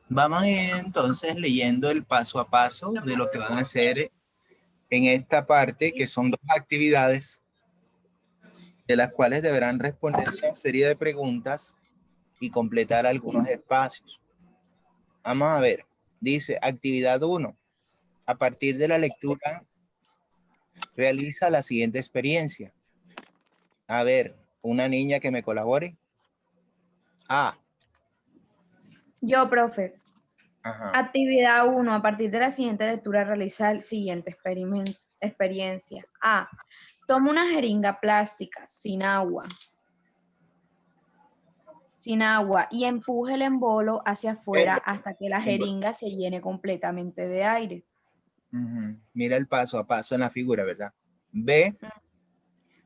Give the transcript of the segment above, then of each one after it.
Vamos a ir entonces leyendo el paso a paso de lo que van a hacer en esta parte, que son dos actividades, de las cuales deberán responder una serie de preguntas y completar algunos espacios. Vamos a ver, dice actividad 1. A partir de la lectura, realiza la siguiente experiencia. A ver, una niña que me colabore. A. Yo, profe. Ajá. Actividad 1. A partir de la siguiente lectura realiza el siguiente experiencia. A. Toma una jeringa plástica sin agua y empuje el embolo hacia afuera hasta que la jeringa se llene completamente de aire. Mira el paso a paso en la figura, ¿verdad? B.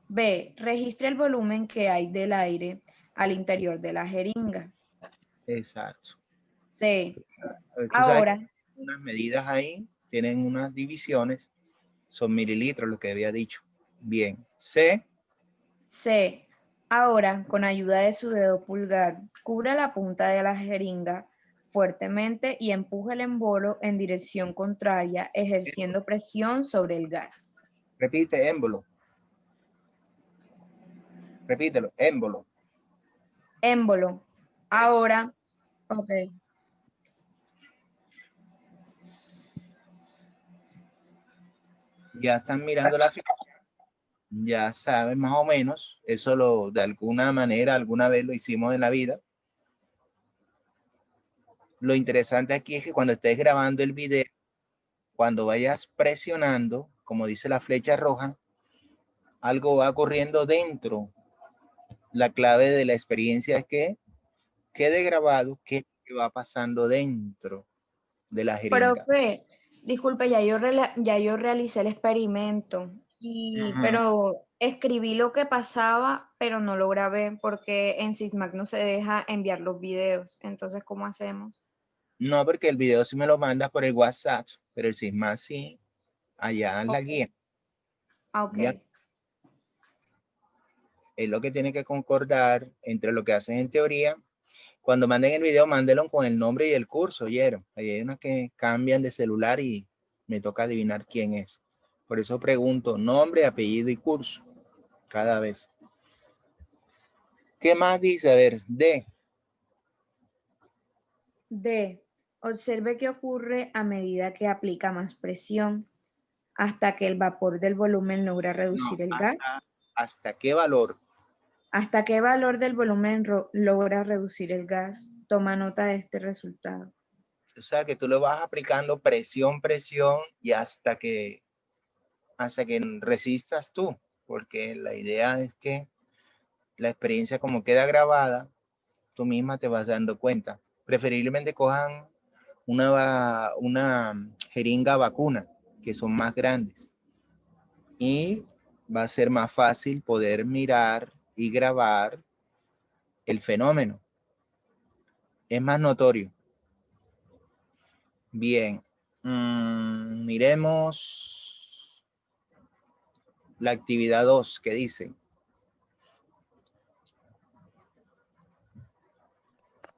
B. Registra el volumen que hay del aire al interior de la jeringa. Exacto. C. Tú sabes que Ahora, unas medidas ahí tienen unas divisiones, son mililitros, lo que había dicho. Bien. C. Ahora, con ayuda de su dedo pulgar, cubre la punta de la jeringa fuertemente y empuje el embolo en dirección contraria, ejerciendo presión sobre el gas. Repite, émbolo. Repítelo, émbolo. Émbolo. Ahora, ok. Ya están mirando la figura. Ya saben más o menos. Eso de alguna manera, alguna vez lo hicimos en la vida. Lo interesante aquí es que cuando estés grabando el video, cuando vayas presionando, como dice la flecha roja, algo va ocurriendo dentro. La clave de la experiencia es que quede grabado qué va pasando dentro de la jeringa. Profe, disculpe, ya yo realicé el experimento, pero escribí lo que pasaba, pero no lo grabé porque en Sysmac no se deja enviar los videos. Entonces, ¿cómo hacemos? No, porque el video sí me lo mandas por el WhatsApp, pero el Sisma sí, allá en la Ok. guía. Ok. Ya es lo que tiene que concordar entre lo que hacen en teoría. Cuando manden el video, mándenlo con el nombre y el curso, ¿oyeron? Ahí hay unas que cambian de celular y me toca adivinar quién es. Por eso pregunto nombre, apellido y curso cada vez. ¿Qué más dice? A ver, D. D. Observe qué ocurre a medida que aplica más presión hasta que el vapor del volumen logra No, reducir el gas. ¿hasta qué valor? ¿Hasta qué valor del volumen logra reducir el gas? Toma nota de este resultado. O sea, que tú le vas aplicando presión, presión y hasta que resistas tú, porque la idea es que la experiencia como queda grabada, tú misma te vas dando cuenta. Preferiblemente cojan una jeringa vacuna, que son más grandes, y va a ser más fácil poder mirar y grabar el fenómeno. Es más notorio. Bien, miremos la actividad 2 que dice.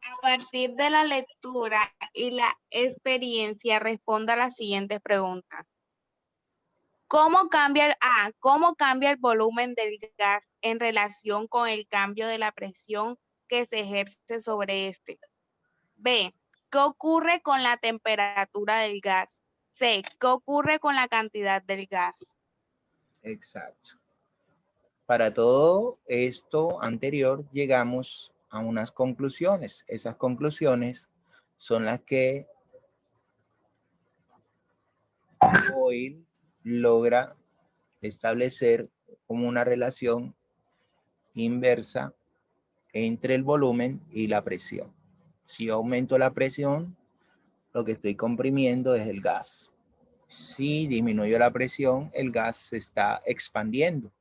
A partir de la lectura y la experiencia, responda a las siguientes preguntas. ¿Cómo cambia el volumen del gas en relación con el cambio de la presión que se ejerce sobre este? B. ¿Qué ocurre con la temperatura del gas? C. ¿Qué ocurre con la cantidad del gas? Exacto. Para todo esto anterior llegamos a unas conclusiones. Esas conclusiones son las que Boyle logra establecer como una relación inversa entre el volumen y la presión. Si yo aumento la presión, lo que estoy comprimiendo es el gas. Si disminuyo la presión, el gas se está expandiendo.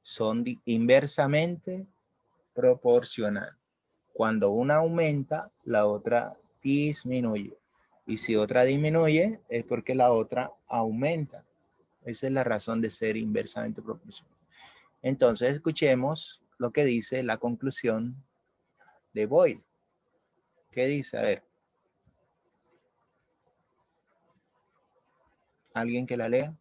Son inversamente proporcional. Cuando una aumenta, la otra disminuye. Y si otra disminuye, es porque la otra aumenta. Esa es la razón de ser inversamente proporcional. Entonces, escuchemos lo que dice la conclusión de Boyle. ¿Qué dice? A ver. ¿Alguien que la lea?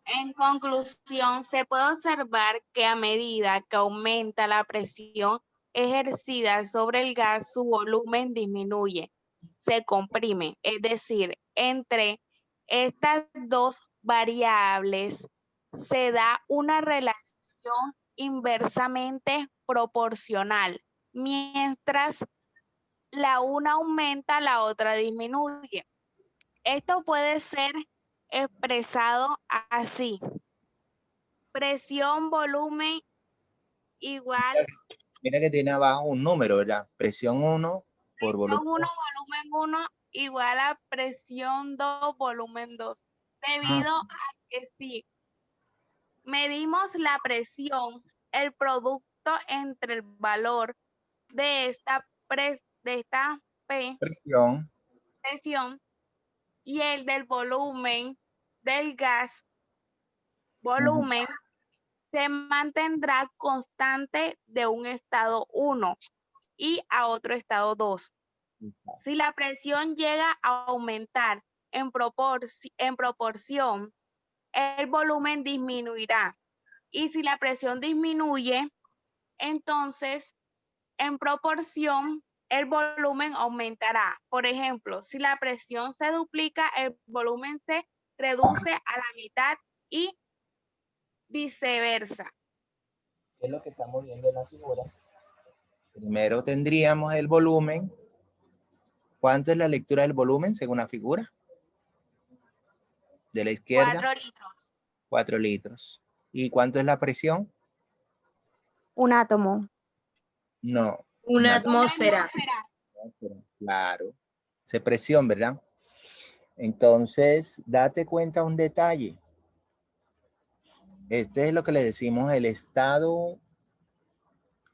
En conclusión, se puede observar que a medida que aumenta la presión ejercida sobre el gas, su volumen disminuye, se comprime. Es decir, entre estas dos variables se da una relación inversamente proporcional. Mientras la una aumenta, la otra disminuye. Esto puede ser expresado así. Presión, volumen igual. Mira que tiene abajo un número, ¿verdad? Presión 1 por Presión volumen 1, volumen 1 igual a presión 2, volumen 2. Debido a que si medimos la presión, el producto entre el valor de esta presión. presión y el del volumen del gas, volumen, se mantendrá constante de un estado 1 y a otro estado 2. Si la presión llega a aumentar en proporción, el volumen disminuirá. Y si la presión disminuye, entonces en proporción el volumen aumentará. Por ejemplo, si la presión se duplica, el volumen se reduce a la mitad y viceversa. ¿Qué es lo que estamos viendo en la figura? Primero tendríamos el volumen. ¿Cuánto es la lectura del volumen según la figura? De la izquierda. 4 litros. 4 litros. ¿Y cuánto es la presión? Un átomo. No. Una atmósfera. Claro. Se presión, ¿verdad? Entonces, date cuenta un detalle. Este es lo que le decimos el estado.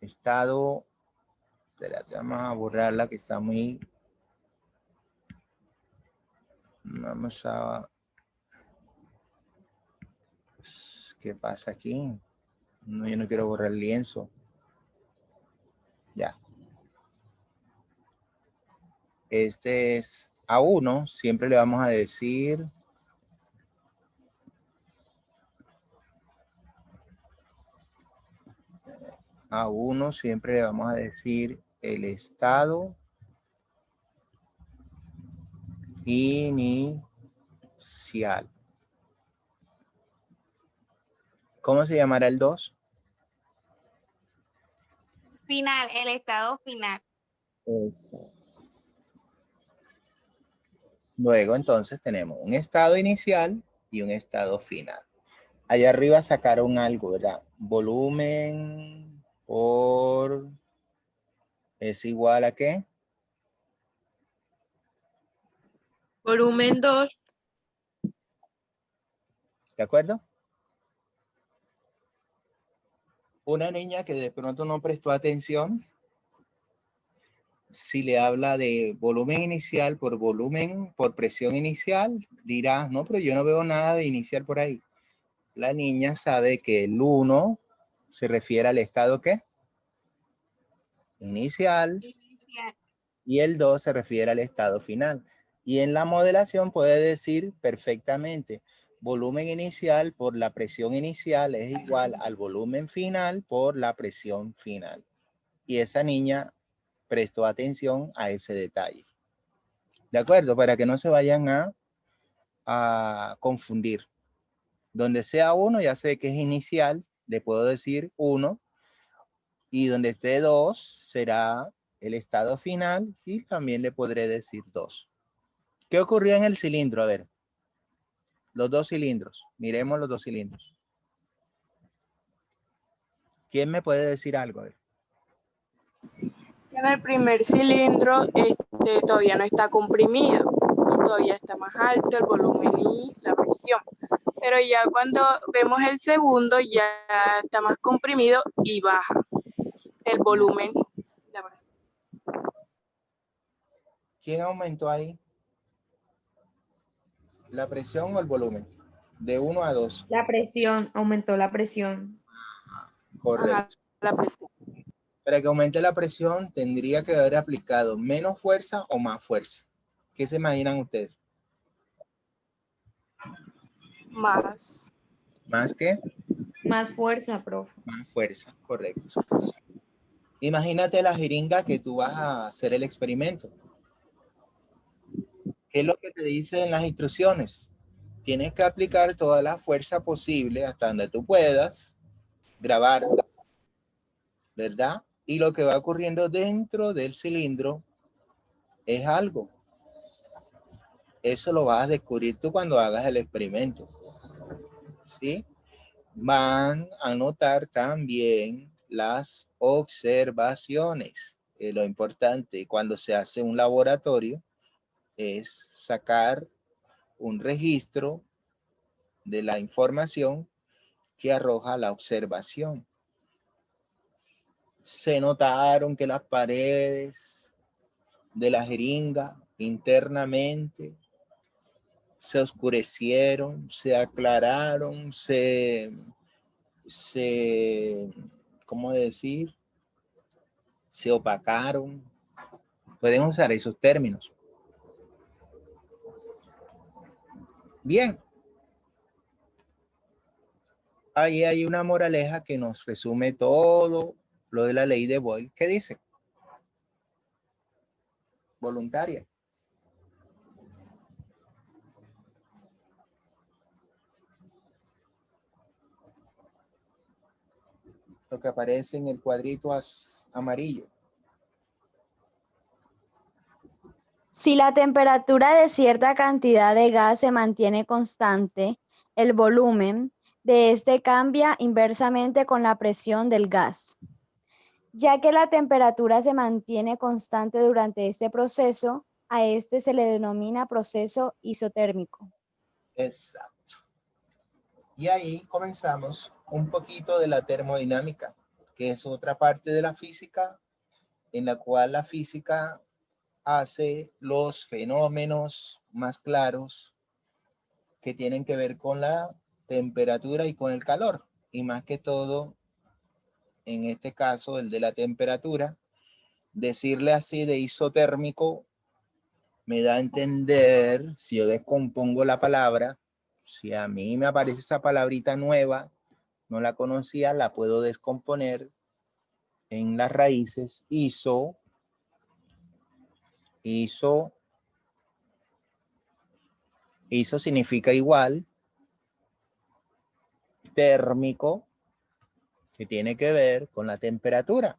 Espérate, vamos a borrarla que está muy. Vamos a. ¿Qué pasa aquí? No, yo no quiero borrar el lienzo. Ya. Este es A1, siempre le vamos a decir A1, siempre le vamos a decir el estado inicial. ¿Cómo se llamará el 2? Final, el estado final. Eso. Luego, entonces, tenemos un estado inicial y un estado final. Allá arriba sacaron algo, ¿verdad? Volumen por... ¿Es igual a qué? Volumen 2. ¿De acuerdo? Una niña que de pronto no prestó atención, si le habla de volumen inicial por presión inicial, dirá, no, pero yo no veo nada de inicial por ahí. La niña sabe que el 1 se refiere al estado ¿qué? Inicial. Y el 2 se refiere al estado final. Y en la modelación puede decir perfectamente, volumen inicial por la presión inicial es igual al volumen final por la presión final. Y esa niña prestó atención a ese detalle. ¿De acuerdo? Para que no se vayan a confundir. Donde sea 1, ya sé que es inicial, le puedo decir 1. Y donde esté 2, será el estado final y también le podré decir 2. ¿Qué ocurrió en el cilindro? A ver. Los dos cilindros. Miremos los dos cilindros. ¿Quién me puede decir algo? A ver. En el primer cilindro todavía no está comprimido y todavía está más alto el volumen y la presión. Pero ya cuando vemos el segundo ya está más comprimido y baja el volumen. La presión. ¿Quién aumentó ahí? ¿La presión o el volumen? De 1 a 2. La presión, aumentó la presión. Correcto. Ajá, la presión. Para que aumente la presión, tendría que haber aplicado menos fuerza o más fuerza. ¿Qué se imaginan ustedes? Más. ¿Más qué? Más fuerza, profe. Más fuerza, correcto. Imagínate la jeringa que tú vas a hacer el experimento. ¿Qué es lo que te dice en las instrucciones? Tienes que aplicar toda la fuerza posible hasta donde tú puedas, grabar, ¿verdad? Y lo que va ocurriendo dentro del cilindro es algo. Eso lo vas a descubrir tú cuando hagas el experimento. ¿Sí? Van a notar también las observaciones. Lo importante cuando se hace un laboratorio es sacar un registro de la información que arroja la observación. Se notaron que las paredes de la jeringa internamente se oscurecieron, se aclararon, ¿cómo decir? Se opacaron. Pueden usar esos términos. Bien. Ahí hay una moraleja que nos resume todo lo de la ley de Boyle. ¿Qué dice? Voluntaria. Lo que aparece en el cuadrito amarillo. Si la temperatura de cierta cantidad de gas se mantiene constante, el volumen de este cambia inversamente con la presión del gas. Ya que la temperatura se mantiene constante durante este proceso, a este se le denomina proceso isotérmico. Exacto. Y ahí comenzamos un poquito de la termodinámica, que es otra parte de la física, en la cual la física hace los fenómenos más claros que tienen que ver con la temperatura y con el calor. Y más que todo, en este caso, el de la temperatura, decirle así de isotérmico me da a entender, si yo descompongo la palabra, si a mí me aparece esa palabrita nueva, no la conocía, la puedo descomponer en las raíces. Iso significa igual, térmico, que tiene que ver con la temperatura.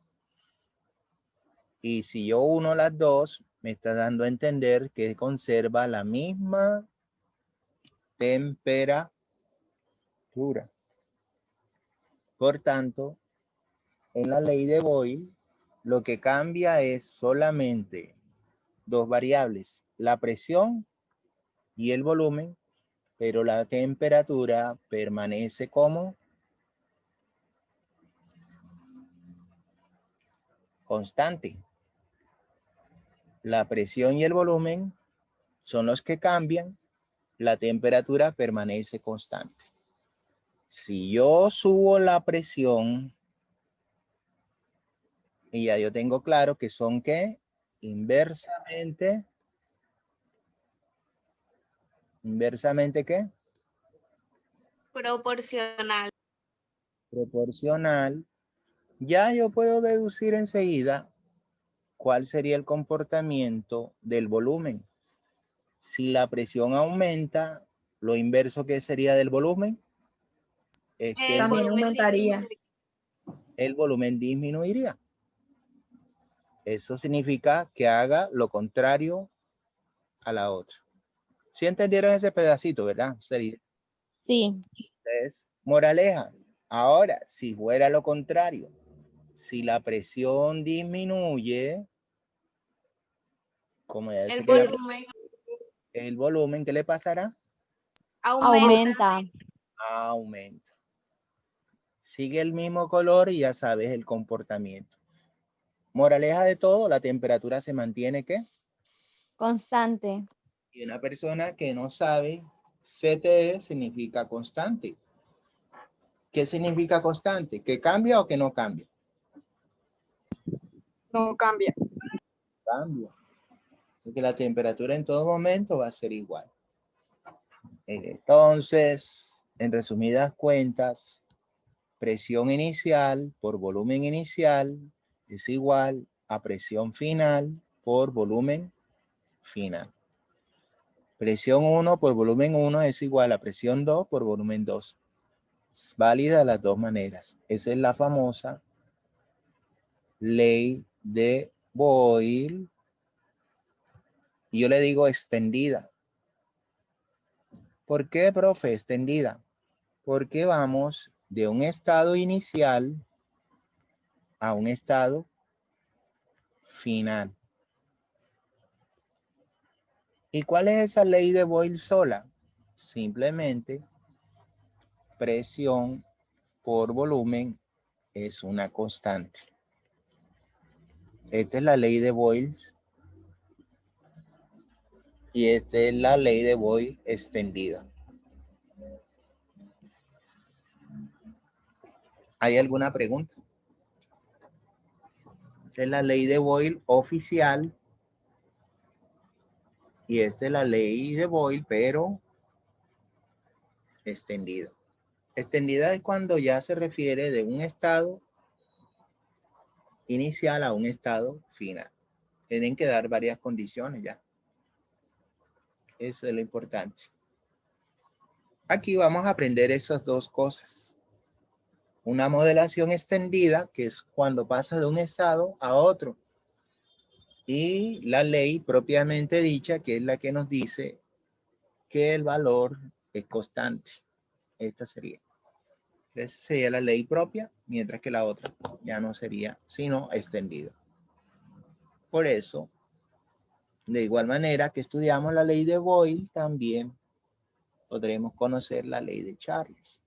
Y si yo uno las dos, me está dando a entender que conserva la misma temperatura. Por tanto, en la ley de Boyle, lo que cambia es solamente dos variables, la presión y el volumen, pero la temperatura permanece como constante. La presión y el volumen son los que cambian, la temperatura permanece constante. Si yo subo la presión, y ya yo tengo claro que son ¿qué? Inversamente ¿qué? Proporcional. Proporcional. Ya yo puedo deducir enseguida cuál sería el comportamiento del volumen. Si la presión aumenta, lo inverso que sería del volumen es que También aumentaría. el volumen disminuiría. Eso significa que haga lo contrario a la otra. ¿Sí entendieron ese pedacito, verdad? Sí. Entonces, moraleja. Ahora, si fuera lo contrario, si la presión disminuye, como ya El dice que volumen el volumen, ¿qué le pasará? aumenta. Aumenta. Sigue el mismo color y ya sabes el comportamiento. Moraleja de todo, la temperatura se mantiene ¿qué? Constante. Y una persona que no sabe, CTE significa constante. ¿Qué significa constante? ¿Que cambia o que no cambia? No cambia. Cambia. Así que la temperatura en todo momento va a ser igual. Entonces, en resumidas cuentas, presión inicial por volumen inicial es igual a presión final por volumen final. Presión 1 por volumen 1 es igual a presión 2 por volumen 2. Es válida de las dos maneras. Esa es la famosa ley de Boyle. Y yo le digo extendida. ¿Por qué, profe, extendida? Porque vamos de un estado inicial a un estado final. ¿Y cuál es esa ley de Boyle sola? Simplemente presión por volumen es una constante. Esta es la ley de Boyle y esta es la ley de Boyle extendida. ¿Hay alguna pregunta? Esta es la ley de Boyle oficial y esta es la ley de Boyle, pero extendida. Extendida es cuando ya se refiere de un estado inicial a un estado final. Tienen que dar varias condiciones ya. Eso es lo importante. Aquí vamos a aprender esas dos cosas. Una modelación extendida, que es cuando pasa de un estado a otro. Y la ley propiamente dicha, que es la que nos dice que el valor es constante. Esta sería. Esa sería la ley propia, mientras que la otra ya no sería, sino extendida. Por eso, de igual manera que estudiamos la ley de Boyle, también podremos conocer la ley de Charles.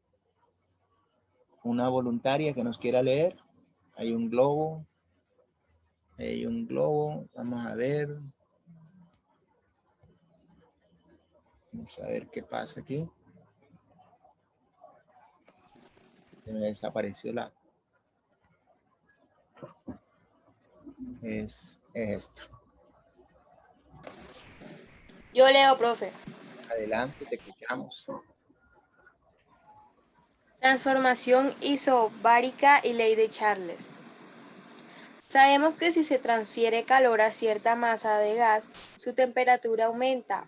Una voluntaria que nos quiera leer. Hay un globo. Hay un globo. Vamos a ver. Vamos a ver qué pasa aquí. Se me desapareció la... Es esto. Yo leo, profe. Adelante, te escuchamos. Transformación isobárica y ley de Charles. Sabemos que si se transfiere calor a cierta masa de gas, su temperatura aumenta.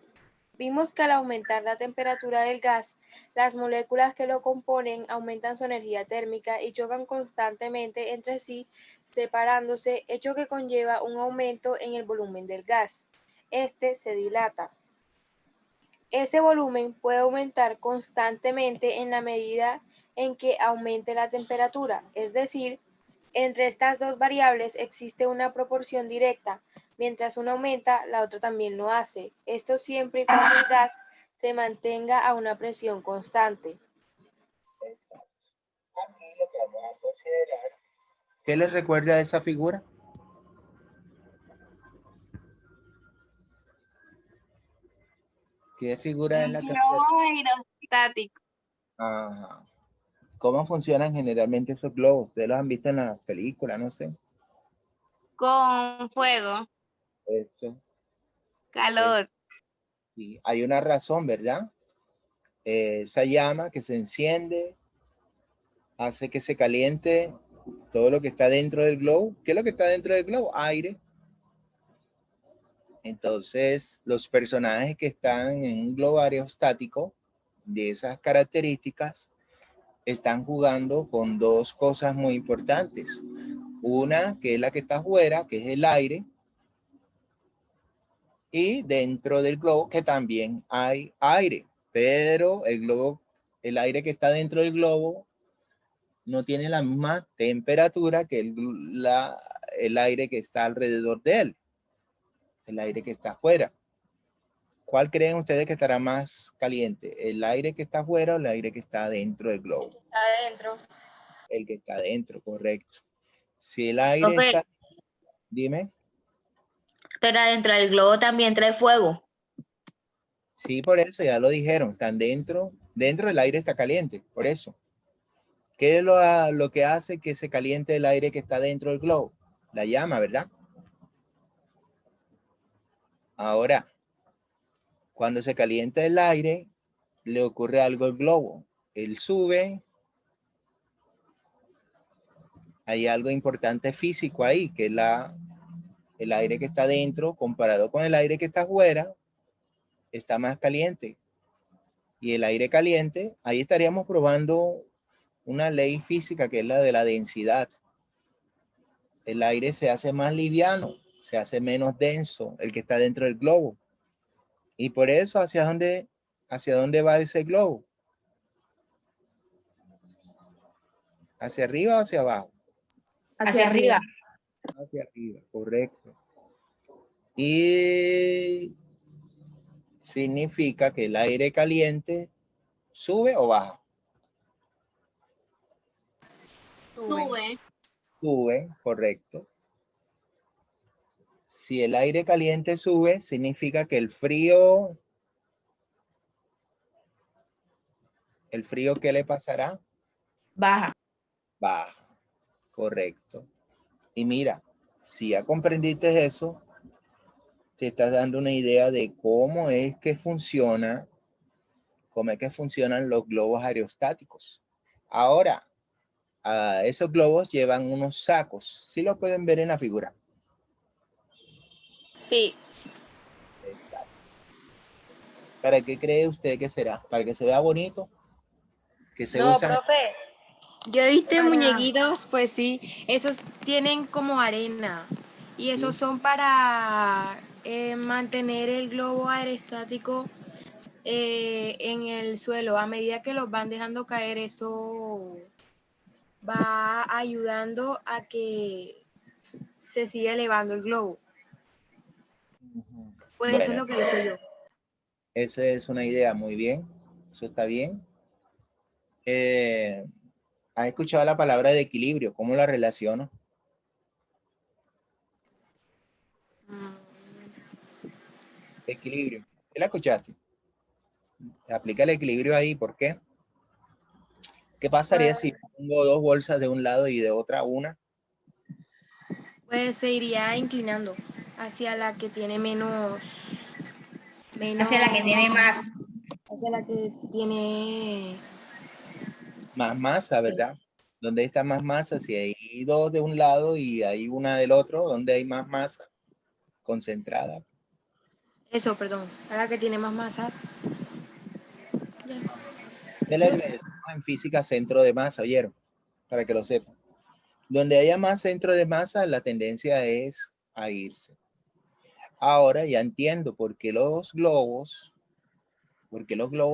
Vimos que al aumentar la temperatura del gas, las moléculas que lo componen aumentan su energía térmica y chocan constantemente entre sí, separándose, hecho que conlleva un aumento en el volumen del gas. Este se dilata. Ese volumen puede aumentar constantemente en la medida en que aumente la temperatura, es decir, entre estas dos variables existe una proporción directa. Mientras una aumenta, la otra también lo hace. Esto siempre y cuando el gas se mantenga a una presión constante. Aquí lo que vamos a considerar. ¿Qué les recuerda de esa figura? ¿Qué figura es la que... Globo aerostático. Ajá. ¿Cómo funcionan generalmente esos globos? Ustedes los han visto en las películas, no sé. Con fuego, Eso. calor. Sí, hay una razón, ¿verdad? Esa llama que se enciende hace que se caliente todo lo que está dentro del globo. ¿Qué es lo que está dentro del globo? Aire. Entonces, los personajes que están en un globo aerostático de esas características están jugando con dos cosas muy importantes. Una, que es la que está afuera, que es el aire. Y dentro del globo, que también hay aire. Pero el globo, el aire que está dentro del globo no tiene la misma temperatura que el aire que está alrededor de él. El aire que está afuera. ¿Cuál creen ustedes que estará más caliente? ¿El aire que está afuera o el aire que está dentro del globo? Está adentro. El que está dentro, correcto. Si el aire Profe, está... Dime. pero adentro del globo también trae fuego. Sí, por eso ya lo dijeron. Están dentro. Dentro del aire está caliente, por eso. ¿Qué es lo que hace que se caliente el aire que está dentro del globo? La llama, ¿verdad? Ahora, cuando se calienta el aire, le ocurre algo al globo. Él sube. Hay algo importante físico ahí, que es el aire que está dentro comparado con el aire que está afuera, está más caliente. Y el aire caliente, ahí estaríamos probando una ley física que es la de la densidad. El aire se hace más liviano, se hace menos denso, el que está dentro del globo. Y por eso, ¿hacia dónde va ese globo? ¿Hacia arriba o hacia abajo? Hacia arriba. Hacia arriba, correcto. Y significa que el aire caliente sube o baja. Sube. Sube, correcto. Si el aire caliente sube, significa que el frío, ¿qué le pasará? Baja. Baja, correcto. Y mira, si ya comprendiste eso, te estás dando una idea de cómo es que funcionan los globos aerostáticos. Ahora, esos globos llevan unos sacos. ¿Sí lo pueden ver en la figura? Sí. Exacto. ¿Para qué cree usted que será? ¿Para que se vea bonito? Que se No, usan. profe. Yo he visto Para- muñequitos, pues sí, esos tienen como arena y esos Sí. son para mantener el globo aerostático en el suelo. A medida que los van dejando caer, eso va ayudando a que se siga elevando el globo. Ujú. Pues eso es Bueno, lo que he visto yo. esa es una idea muy bien. Eso está bien. ¿Has escuchado la palabra de equilibrio? ¿Cómo la relaciono? Equilibrio. ¿Qué la escuchaste? Aplica el equilibrio ahí. ¿Por qué? ¿Qué pasaría si pongo dos bolsas de un lado y de otra una? Pues se iría inclinando hacia la que tiene menos, Hacia la que tiene más. hacia la que tiene, Más masa, ¿verdad? ¿Dónde está más masa? Si hay dos de un lado y hay una del otro, ¿dónde hay más masa concentrada? perdón, a la que tiene más masa. Ya. ¿Qué ¿Sí? le decimos en física centro de masa? ¿Oyeron? Para que lo sepan. Donde haya más centro de masa, la tendencia es a irse. Ahora ya entiendo por qué los globos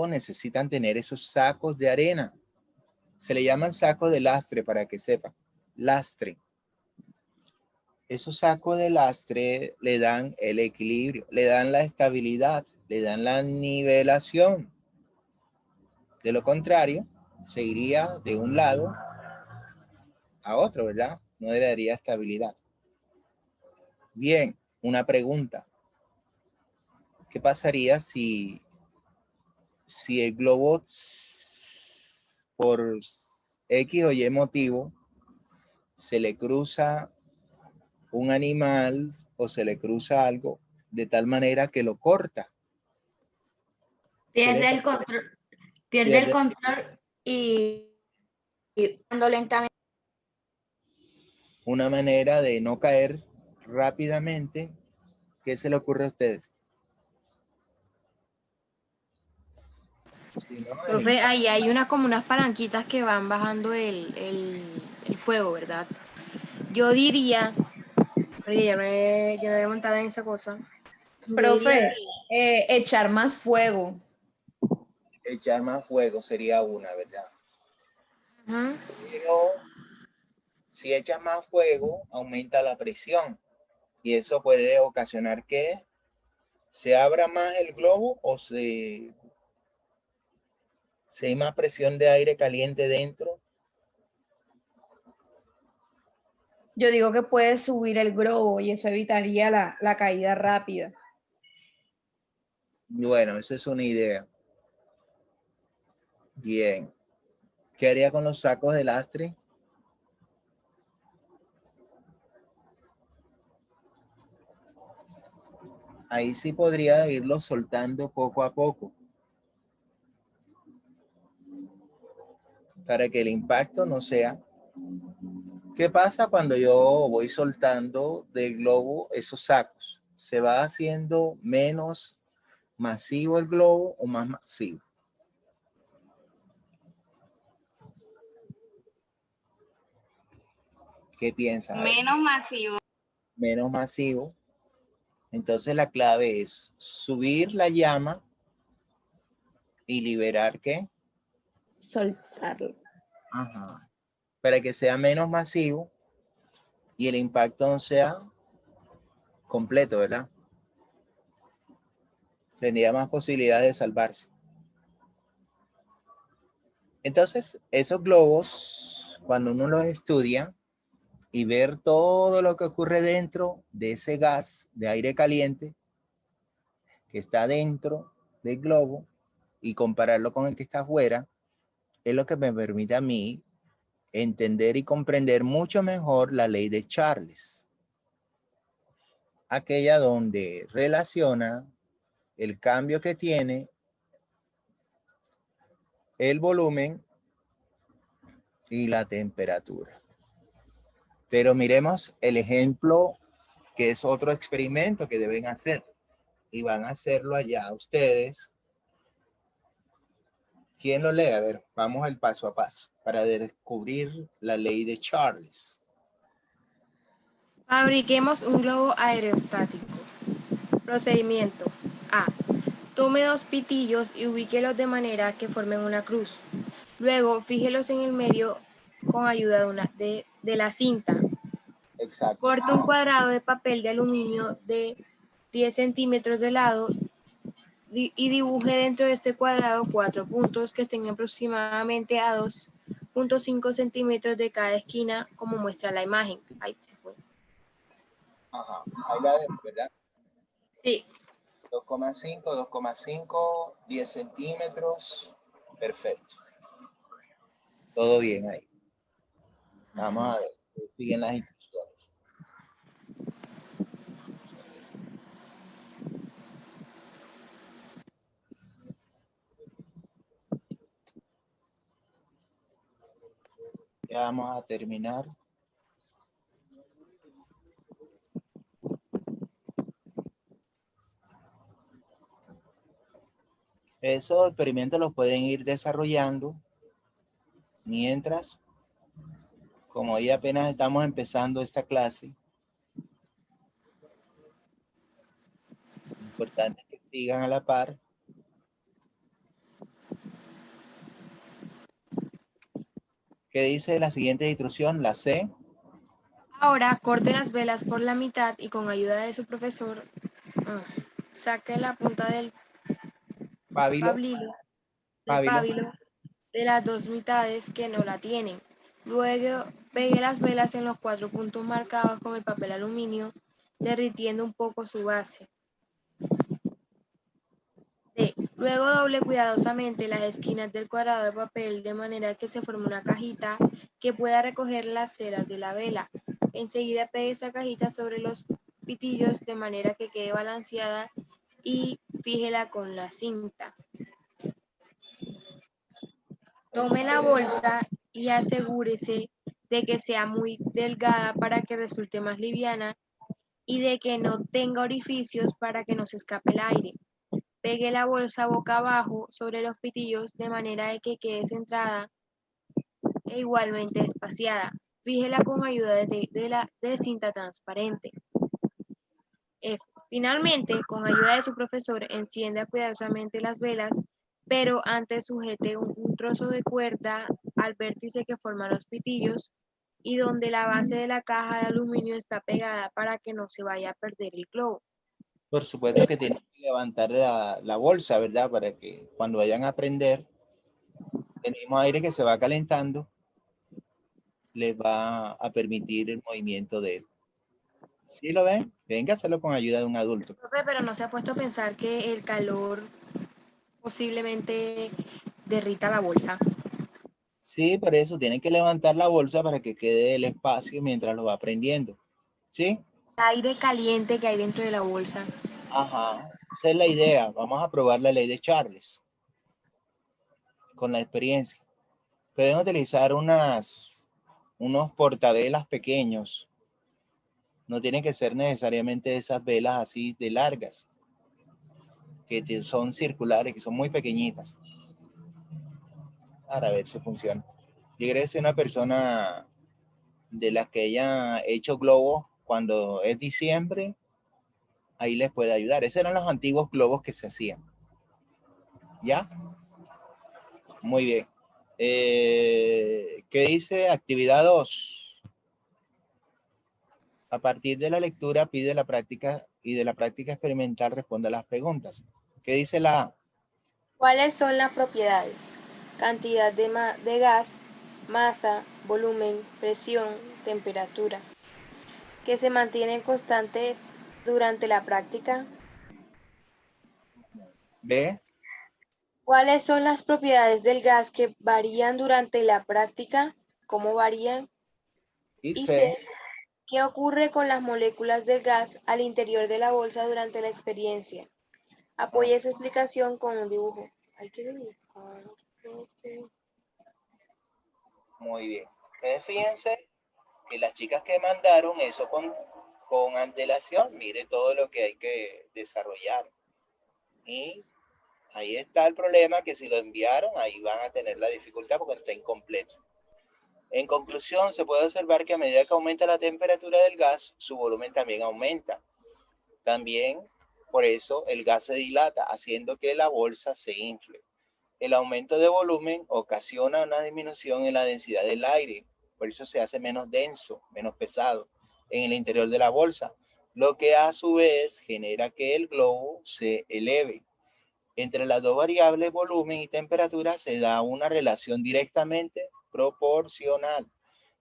necesitan tener esos sacos de arena. Se le llaman sacos de lastre, para que sepan. Lastre. Esos sacos de lastre le dan el equilibrio, le dan la estabilidad, le dan la nivelación. De lo contrario, se iría de un lado a otro, ¿verdad? No le daría estabilidad. Bien, una pregunta. ¿Qué pasaría si el globo, por X o Y motivo, se le cruza un animal o se le cruza algo de tal manera que lo corta? Pierde el control. Pierde el control y cuando lentamente. Una manera de no caer rápidamente. ¿Qué se le ocurre a ustedes? Si no, Profe, ahí hay como unas palanquitas que van bajando el fuego, ¿verdad? Yo diría, porque yo no he montado en esa cosa. Yo diría Profe, echar más fuego. echar más fuego sería una, ¿verdad? Ujú. Pero si echas más fuego, aumenta la presión y eso puede ocasionar que se abra más el globo o se hay más presión de aire caliente dentro. Yo digo que puede subir el globo y eso evitaría la caída rápida. Bueno, esa es una idea. Bien. ¿Qué haría con los sacos de lastre? Ahí sí podría irlos soltando poco a poco. para que el impacto no sea. ¿Qué pasa cuando yo voy soltando del globo esos sacos? ¿Se va haciendo menos masivo el globo o más masivo? ¿Qué piensas? Menos masivo. Menos masivo. Entonces la clave es subir la llama y liberar ¿qué? Soltarlo. Ajá. Para que sea menos masivo y el impacto no sea completo, ¿verdad? Tendría más posibilidades de salvarse. Entonces, esos globos, cuando uno los estudia y ver todo lo que ocurre dentro de ese gas de aire caliente que está dentro del globo y compararlo con el que está afuera, es lo que me permite a mí entender y comprender mucho mejor la ley de Charles. Aquella donde relaciona el cambio que tiene el volumen y la temperatura. Pero miremos el ejemplo, que es otro experimento que deben hacer. Y van a hacerlo allá ustedes. ¿Quién lo lee? A ver, vamos al paso a paso para descubrir la ley de Charles. Fabriquemos un globo aerostático. Procedimiento. A. Tome 2 pitillos y ubíquelos de manera que formen una cruz. Luego, fíjelos en el medio con ayuda de la cinta. Exacto. Corte un cuadrado de papel de aluminio de 10 centímetros de lado y dibuje dentro de este cuadrado 4 puntos que estén aproximadamente a 2.5 centímetros de cada esquina, como muestra la imagen. Ahí se fue. Ajá, ahí la vemos, ¿verdad? Sí. 2,5, 2,5, 10 centímetros. Perfecto. Todo bien ahí. Vamos a ver. Siguen las instrucciones. Ya vamos a terminar. Esos experimentos los pueden ir desarrollando mientras, como hoy apenas estamos empezando esta clase, lo importante es que sigan a la par. ¿Qué dice la siguiente instrucción? La C. Ahora corte las velas por la mitad y con ayuda de su profesor saque la punta del Pábilo. pábilo de las 2 mitades que no la tienen. Luego pegue las velas en los 4 puntos marcados con el papel aluminio, derritiendo un poco su base. D. Luego doble cuidadosamente las esquinas del cuadrado de papel de manera que se forme una cajita que pueda recoger las ceras de la vela. Enseguida pegue esa cajita sobre los pitillos de manera que quede balanceada y fíjela con la cinta. Tome la bolsa y asegúrese de que sea muy delgada para que resulte más liviana y de que no tenga orificios para que no se escape el aire. Pegue la bolsa boca abajo sobre los pitillos de manera de que quede centrada e igualmente espaciada. Fíjela con ayuda de cinta transparente. F. Finalmente, con ayuda de su profesor, encienda cuidadosamente las velas, pero antes sujete un trozo de cuerda al vértice que forman los pitillos y donde la base de la caja de aluminio está pegada para que no se vaya a perder el globo. Por supuesto que tienen que levantar la bolsa, ¿verdad? Para que cuando vayan a prender, el mismo aire que se va calentando les va a permitir el movimiento de él. ¿Sí lo ven? Venga a hacerlo con ayuda de un adulto. Profe, pero no se ha puesto a pensar que el calor posiblemente derrita la bolsa. Sí, por eso tienen que levantar la bolsa para que quede el espacio mientras lo va prendiendo. ¿Sí? Aire caliente que hay dentro de la bolsa. Ajá. Esa es la idea. Vamos a probar la ley de Charles con la experiencia. Pueden utilizar unos portavelas pequeños. No tienen que ser necesariamente esas velas así de largas, que son circulares, que son muy pequeñitas. Para ver si funciona. Yo creo que es una persona de las que haya hecho globos cuando es diciembre, ahí les puede ayudar. Esos eran los antiguos globos que se hacían. ¿Ya? Muy bien. ¿Qué dice actividad 2? A partir de la lectura pide la práctica y de la práctica experimental responde a las preguntas. ¿Qué dice la A? ¿Cuáles son las propiedades? Cantidad de gas, masa, volumen, presión, temperatura, que se mantienen constantes durante la práctica. B. ¿Cuáles son las propiedades del gas que varían durante la práctica? ¿Cómo varían? Y Y C. C. ¿Qué ocurre con las moléculas del gas al interior de la bolsa durante la experiencia? Apoya esa explicación con un dibujo. Hay que dibujar. Muy bien. Fíjense que las chicas que mandaron eso con antelación, mire todo lo que hay que desarrollar. Y ahí está el problema, que si lo enviaron, ahí van a tener la dificultad porque está incompleto. En conclusión, se puede observar que a medida que aumenta la temperatura del gas, su volumen también aumenta. También, por eso, el gas se dilata, haciendo que la bolsa se infle. El aumento de volumen ocasiona una disminución en la densidad del aire, por eso se hace menos denso, menos pesado en el interior de la bolsa, lo que a su vez genera que el globo se eleve. Entre las dos variables, volumen y temperatura, se da una relación directamente proporcional.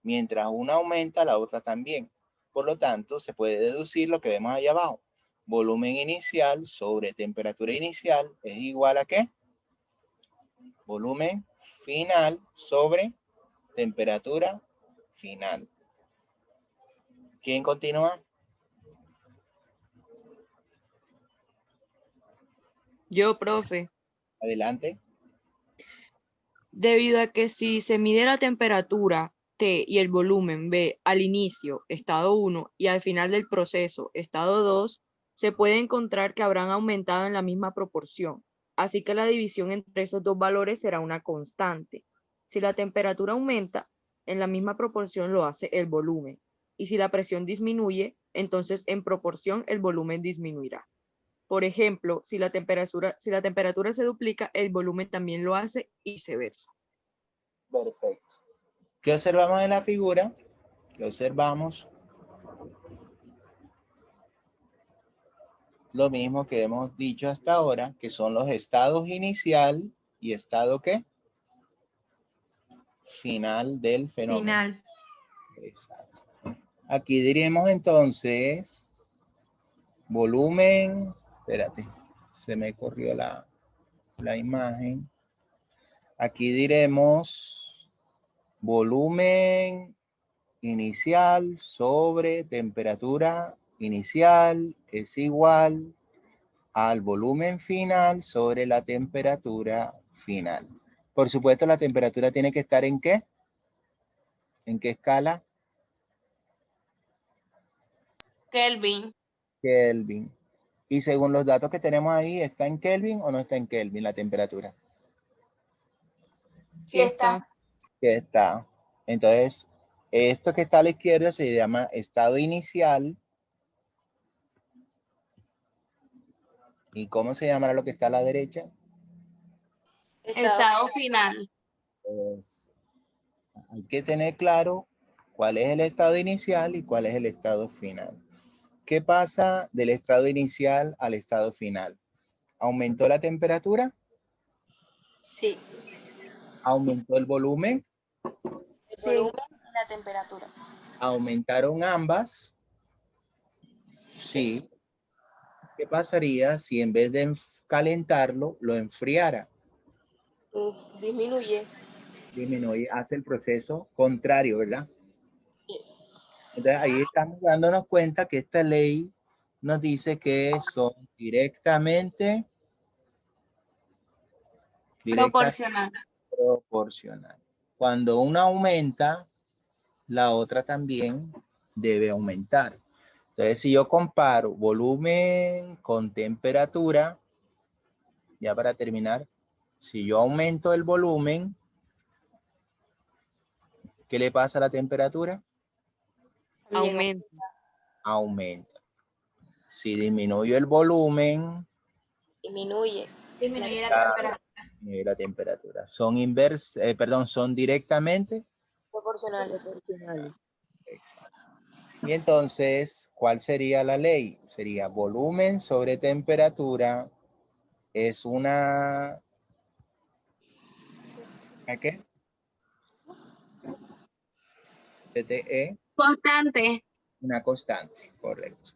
Mientras una aumenta, la otra también. Por lo tanto, se puede deducir lo que vemos allá abajo. Volumen inicial sobre temperatura inicial es igual a ¿qué? Volumen final sobre temperatura final. ¿Quién continúa? Yo, profe. Adelante. Debido a que si se mide la temperatura T y el volumen B al inicio, estado 1, y al final del proceso, estado 2, se puede encontrar que habrán aumentado en la misma proporción. Así que la división entre esos dos valores será una constante. Si la temperatura aumenta, en la misma proporción lo hace el volumen. Y si la presión disminuye, entonces en proporción el volumen disminuirá. Por ejemplo, si la temperatura se duplica, el volumen también lo hace y viceversa. Perfecto. ¿Qué observamos en la figura? ¿Qué observamos? Lo mismo que hemos dicho hasta ahora, que son los estados inicial y estado ¿qué? Final del fenómeno. Final. Exacto. Aquí diríamos entonces volumen, espérate, se me corrió la imagen. Aquí diremos volumen inicial sobre temperatura inicial es igual al volumen final sobre la temperatura final. Por supuesto, la temperatura tiene que estar ¿en qué? ¿En qué escala? Kelvin. Kelvin. Y según los datos que tenemos ahí, ¿está en Kelvin o no está en Kelvin la temperatura? Sí está. Sí está. Entonces, esto que está a la izquierda se llama estado inicial. ¿Y cómo se llamará lo que está a la derecha? Estado final. Pues, hay que tener claro cuál es el estado inicial y cuál es el estado final. ¿Qué pasa del estado inicial al estado final? ¿Aumentó la temperatura? Sí. ¿Aumentó el volumen? El volumen y la temperatura. ¿Aumentaron ambas? Sí. ¿Qué pasaría si en vez de calentarlo, lo enfriara? Pues disminuye. Disminuye, hace el proceso contrario, ¿verdad? Sí. Entonces ahí estamos dándonos cuenta que esta ley nos dice que son directamente Proporcional. proporcional. cuando una aumenta, la otra también debe aumentar. Entonces, si yo comparo volumen con temperatura, ya para terminar, si yo aumento el volumen, ¿qué le pasa a la temperatura? Aumenta. Aumenta. Si disminuyo el volumen, Disminuye. Disminuye la temperatura. disminuye la temperatura. Son son directamente. Proporcionales. Exacto. Y entonces, ¿cuál sería la ley? Sería volumen sobre temperatura es una... ¿A qué? TTE, Constante. una constante, correcto.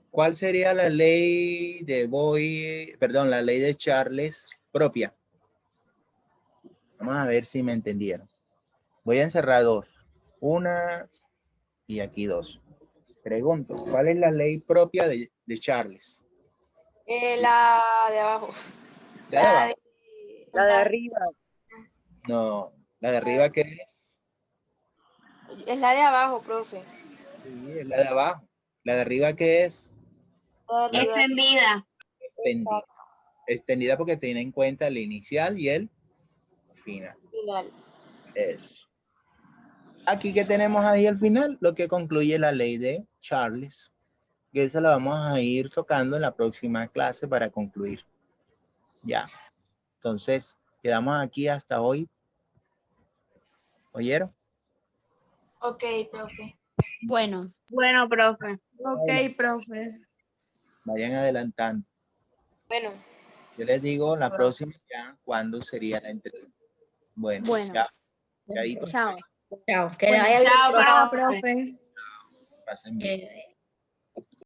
¿Cuál sería la ley de la ley de Charles propia? Vamos a ver si me entendieron. Voy a encerrar dos. Una y aquí dos. Pregunto, ¿cuál es la ley propia de Charles? La de abajo. ¿La de abajo? La de arriba. No, ¿la de arriba qué es? Es la de abajo, profe. Sí, es la de abajo. ¿La de arriba qué es? La de arriba. Extendida. Extendida. Extendida porque tiene en cuenta el inicial y el final. Final. Eso. Aquí que tenemos ahí al final, lo que concluye la ley de Charles, que esa la vamos a ir tocando en la próxima clase para concluir. Ya. Entonces, quedamos aquí hasta hoy. ¿Oyeron? Ok, profe. Bueno, Bueno, profe. Ok, profe. Vayan adelantando. Bueno. Yo les digo la próxima ya cuándo sería la entrevista. Bueno, bueno, ya. Chaito. chao. Chao. Que Bueno, vaya bien, Chao, profe. chao, profe. profe. Pasen bien. Eh,